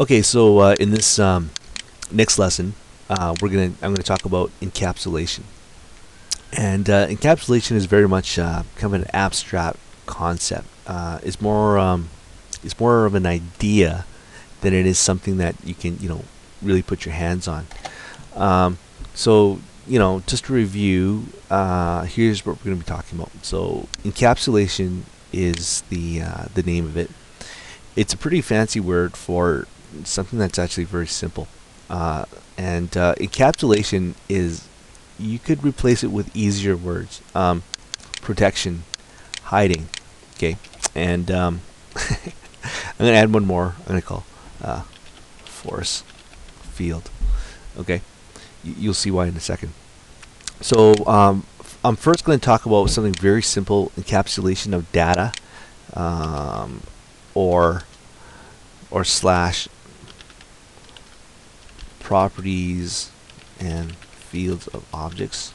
Okay, so in this next lesson, I'm gonna talk about encapsulation, and encapsulation is very much kind of an abstract concept. It's more of an idea than it is something that you can really put your hands on. So just to review, here's what we're going to be talking about. So encapsulation is the name of it. It's a pretty fancy word for something that's actually very simple. And encapsulation is, you could replace it with easier words. Protection, hiding, okay? And I'm going to add one more. I'm going to call force field, okay? You'll see why in a second. So I'm first going to talk about something very simple: encapsulation of data, or slash properties and fields of objects.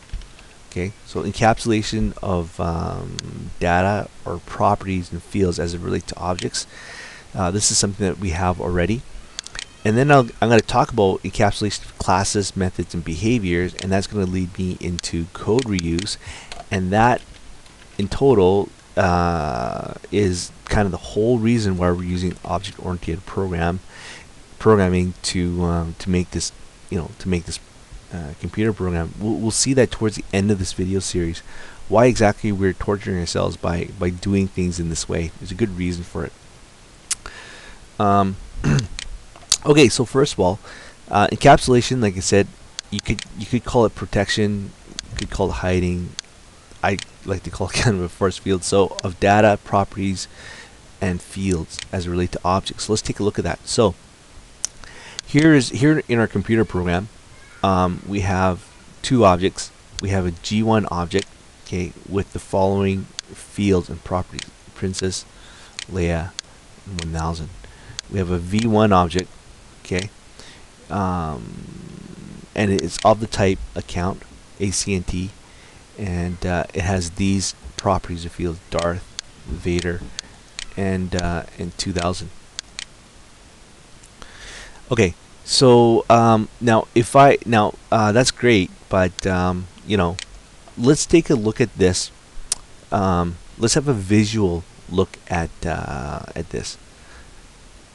Okay, so encapsulation of data or properties and fields as it relates to objects. This is something that we have already. And then I'm going to talk about encapsulation of classes, methods, and behaviors, and that's going to lead me into code reuse. And that, in total, is kind of the whole reason why we're using object-oriented programming to make this, computer program. We'll see that towards the end of this video series. Why exactly we're torturing ourselves by doing things in this way. There's a good reason for it. Okay, so first of all, encapsulation, like I said, you could call it protection, you could call it hiding. I like to call it kind of a force field. So of data, properties, and fields as it relate to objects. So let's take a look at that. So here in our computer program, we have two objects. We have a G1 object, okay, with the following fields and properties: Princess Leia, 1000. We have a V1 object, okay, and it's of the type account, ACNT, and it has these properties of fields: Darth, Vader, and 2000. Okay, so now that's great, but let's take a look at this. Let's have a visual look at this.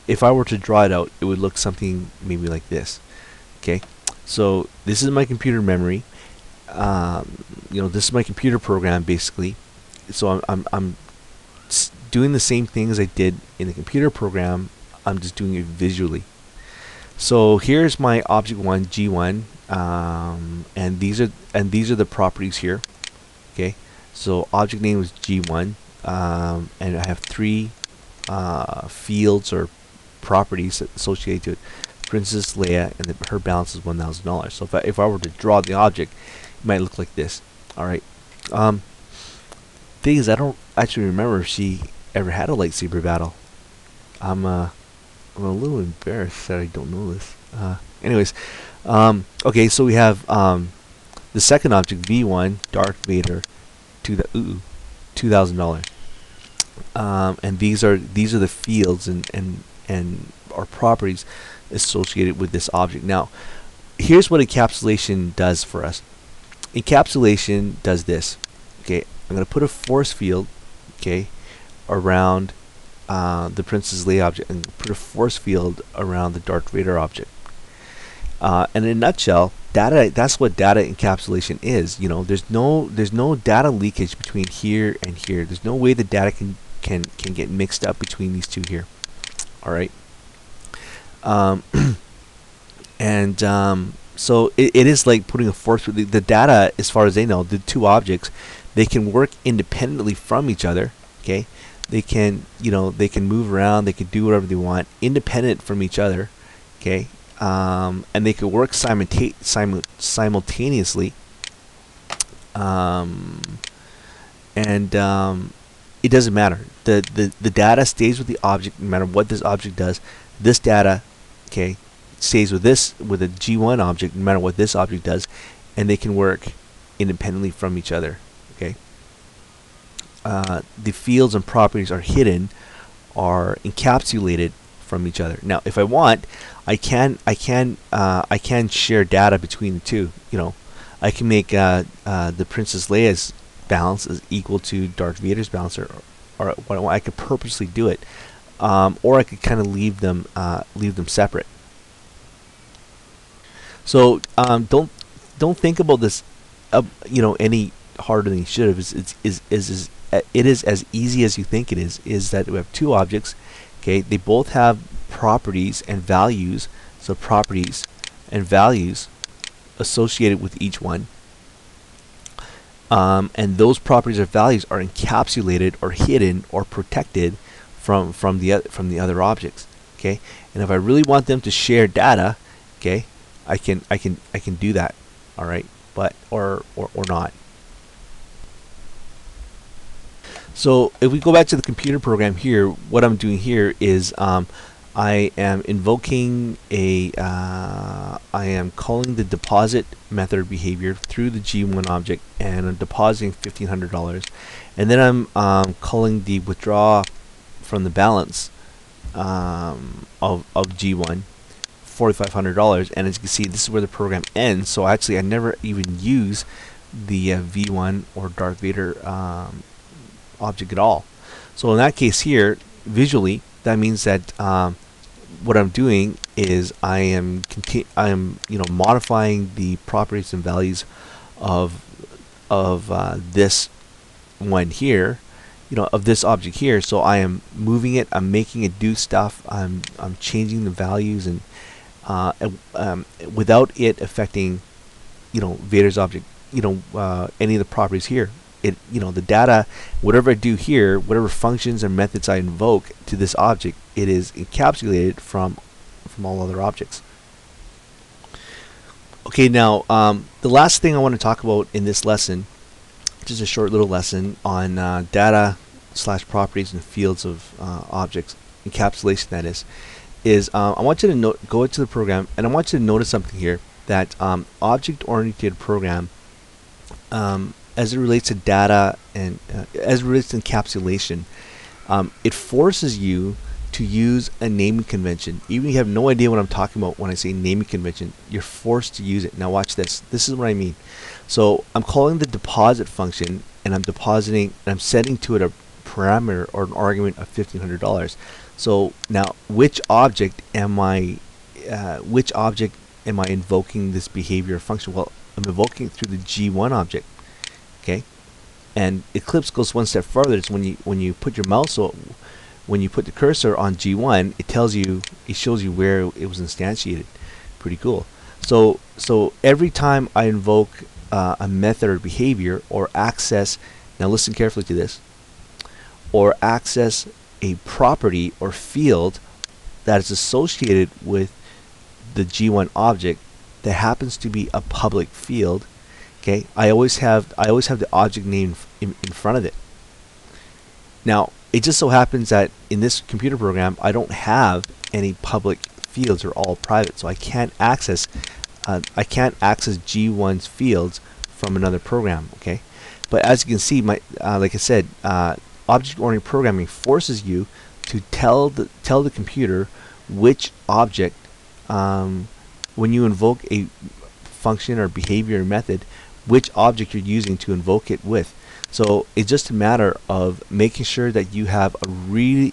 If I were to draw it out, it would look something maybe like this. Okay, so this is my computer memory. This is my computer program basically. So I'm doing the same thing as I did in the computer program. I'm just doing it visually. So here's my object one, G1, and these are the properties here. Okay, so object name is G1, and I have three fields or properties associated to it: Princess Leia, and her balance is $1,000. So if I were to draw the object, it might look like this. All right. Thing is, I don't actually remember if she ever had a lightsaber battle. I'm a little embarrassed that I don't know this. Anyways, okay, so we have the second object, V1, Darth Vader, $2,000. And these are the fields and our properties associated with this object. Now, here's what encapsulation does for us. Encapsulation does this. Okay, I'm going to put a force field, okay, around the Princess Leia object, and put a force field around the Darth Vader object. And in a nutshell, data. That's what data encapsulation is. There's no data leakage between here and here. There's no way the data can get mixed up between these two here. All right. So it is like putting a force. The data, as far as they know, the two objects, they can work independently from each other. Okay, they can move around, they can do whatever they want, independent from each other. Okay, and they could work simultaneously. It doesn't matter. The data stays with the object no matter what this object does. This data, okay, stays with a G1 object no matter what this object does, and they can work independently from each other. Okay. The fields and properties are hidden, are encapsulated from each other. Now, if I want, I can share data between the two. You know, I can make the Princess Leia's balance is equal to Darth Vader's balance, or I could purposely do it, or I could kind of leave them separate. So don't think about this, you know, any harder than you should have. It is as easy as you think it is. Is that we have two objects, okay? They both have properties and values. So properties and values associated with each one, and those properties or values are encapsulated or hidden or protected from the other objects. Okay, and if I really want them to share data, okay, I can do that. All right, but or not. So if we go back to the computer program here, what I'm doing here is I am invoking I am calling the deposit method behavior through the G1 object, and I'm depositing $1,500, and then I'm calling the withdraw from the balance of G1 $4,500, and as you can see, this is where the program ends. So actually, I never even use the V1 or Darth Vader object at all. So in that case here, visually, that means that what I'm doing is I am modifying the properties and values of this one here, of this object here. So I am moving it, I'm making it do stuff, I'm changing the values, and without it affecting Vader's object, any of the properties here. The data, whatever I do here, whatever functions and methods I invoke to this object, it is encapsulated from all other objects. Okay, now the last thing I want to talk about in this lesson, just a short little lesson on data / properties and fields of objects, encapsulation that is I want you to go into the program, and I want you to notice something here, that object-oriented program, as it relates to data and as it relates to encapsulation, it forces you to use a naming convention. Even if you have no idea what I'm talking about when I say naming convention, you're forced to use it. Now watch this. This is what I mean. So I'm calling the deposit function, and I'm depositing, and I'm setting to it a parameter or an argument of $1,500. So now, which object am I invoking this behavior function? Well, I'm invoking it through the G1 object. Okay, and Eclipse goes one step further. It's when you put your mouse, when you put the cursor on G1, it shows you where it was instantiated. Pretty cool. So every time I invoke a method or behavior, or access, now listen carefully to this, or access a property or field that is associated with the G1 object that happens to be a public field. Okay, I always have the object name in front of it. Now, it just so happens that in this computer program, I don't have any public fields; they're all private. So I can't access G1's fields from another program. Okay, but as you can see, like I said, object-oriented programming forces you to tell the computer which object, when you invoke a function or behavior or method, which object you're using to invoke it with. So it's just a matter of making sure that you have really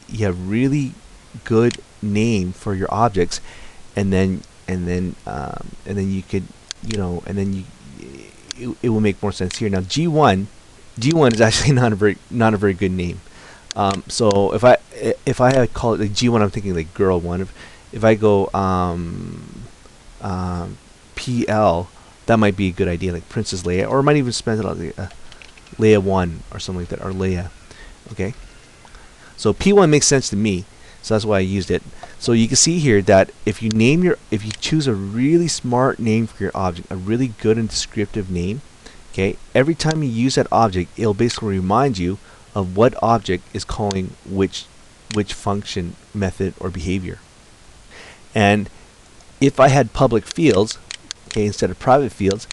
good name for your objects, and then you could it will make more sense here. Now G1 is actually not a very good name. So if I call it like G1, I'm thinking like girl one. If I go PL, that might be a good idea, like Princess Leia, or I might even spell it like Leia 1 or something like that, or Leia. Okay, so P1 makes sense to me, so that's why I used it. So you can see here that if you choose a really smart name for your object, a really good and descriptive name, okay, every time you use that object, it'll basically remind you of what object is calling which function, method, or behavior. And if I had public fields, okay, instead of private fields,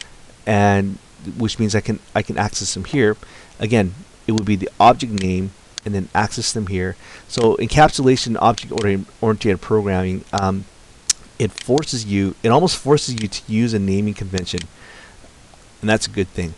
and which means I can access them here, again, it would be the object name and then access them here. So encapsulation object-oriented programming, it almost forces you to use a naming convention, and that's a good thing.